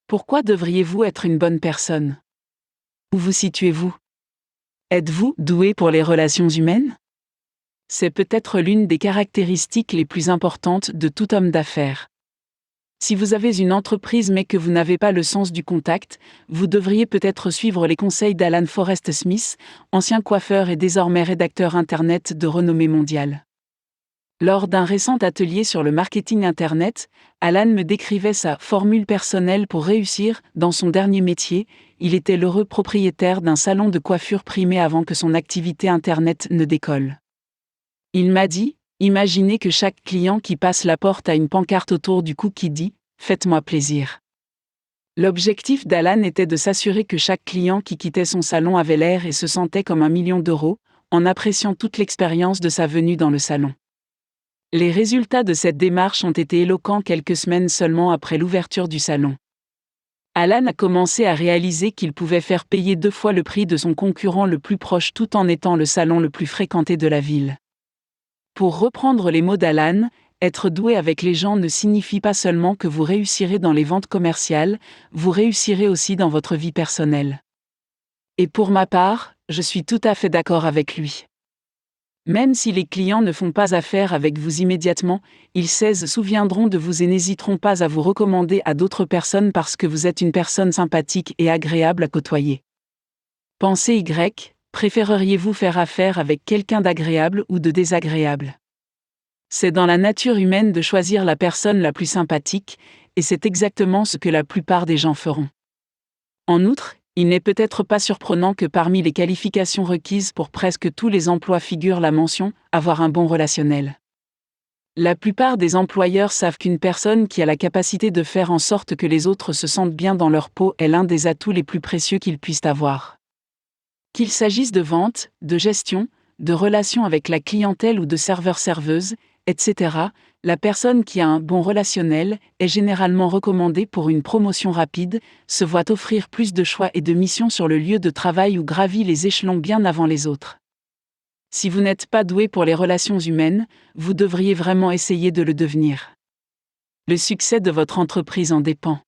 Pourquoi devriez-vous être une bonne personne? Où vous situez-vous? Êtes-vous doué pour les relations humaines? C'est peut-être l'une des caractéristiques les plus importantes de tout homme d'affaires. Si vous avez une entreprise mais que vous n'avez pas le sens du contact, vous devriez peut-être suivre les conseils d'Alan Forrest Smith, ancien coiffeur et désormais rédacteur Internet de renommée mondiale. Lors d'un récent atelier sur le marketing Internet, Alan me décrivait sa formule personnelle pour réussir dans son dernier métier. Il était l'heureux propriétaire d'un salon de coiffure primé avant que son activité Internet ne décolle. Il m'a dit: imaginez que chaque client qui passe la porte a une pancarte autour du cou qui dit « Faites-moi plaisir ». L'objectif d'Alan était de s'assurer que chaque client qui quittait son salon avait l'air et se sentait comme $1 million, en appréciant toute l'expérience de sa venue dans le salon. Les résultats de cette démarche ont été éloquents quelques semaines seulement après l'ouverture du salon. Alan a commencé à réaliser qu'il pouvait faire payer 2 fois le prix de son concurrent le plus proche tout en étant le salon le plus fréquenté de la ville. Pour reprendre les mots d'Alan, être doué avec les gens ne signifie pas seulement que vous réussirez dans les ventes commerciales, vous réussirez aussi dans votre vie personnelle. Et pour ma part, je suis tout à fait d'accord avec lui. Même si les clients ne font pas affaire avec vous immédiatement, ils se souviendront de vous et n'hésiteront pas à vous recommander à d'autres personnes parce que vous êtes une personne sympathique et agréable à côtoyer. Pensez Y, préféreriez-vous faire affaire avec quelqu'un d'agréable ou de désagréable? C'est dans la nature humaine de choisir la personne la plus sympathique, et c'est exactement ce que la plupart des gens feront. En outre, il n'est peut-être pas surprenant que parmi les qualifications requises pour presque tous les emplois figure la mention « avoir un bon relationnel ». La plupart des employeurs savent qu'une personne qui a la capacité de faire en sorte que les autres se sentent bien dans leur peau est l'un des atouts les plus précieux qu'ils puissent avoir. Qu'il s'agisse de vente, de gestion, de relations avec la clientèle ou de serveurs-serveuses, etc., la personne qui a un bon relationnel est généralement recommandée pour une promotion rapide, se voit offrir plus de choix et de missions sur le lieu de travail ou gravit les échelons bien avant les autres. Si vous n'êtes pas doué pour les relations humaines, vous devriez vraiment essayer de le devenir. Le succès de votre entreprise en dépend.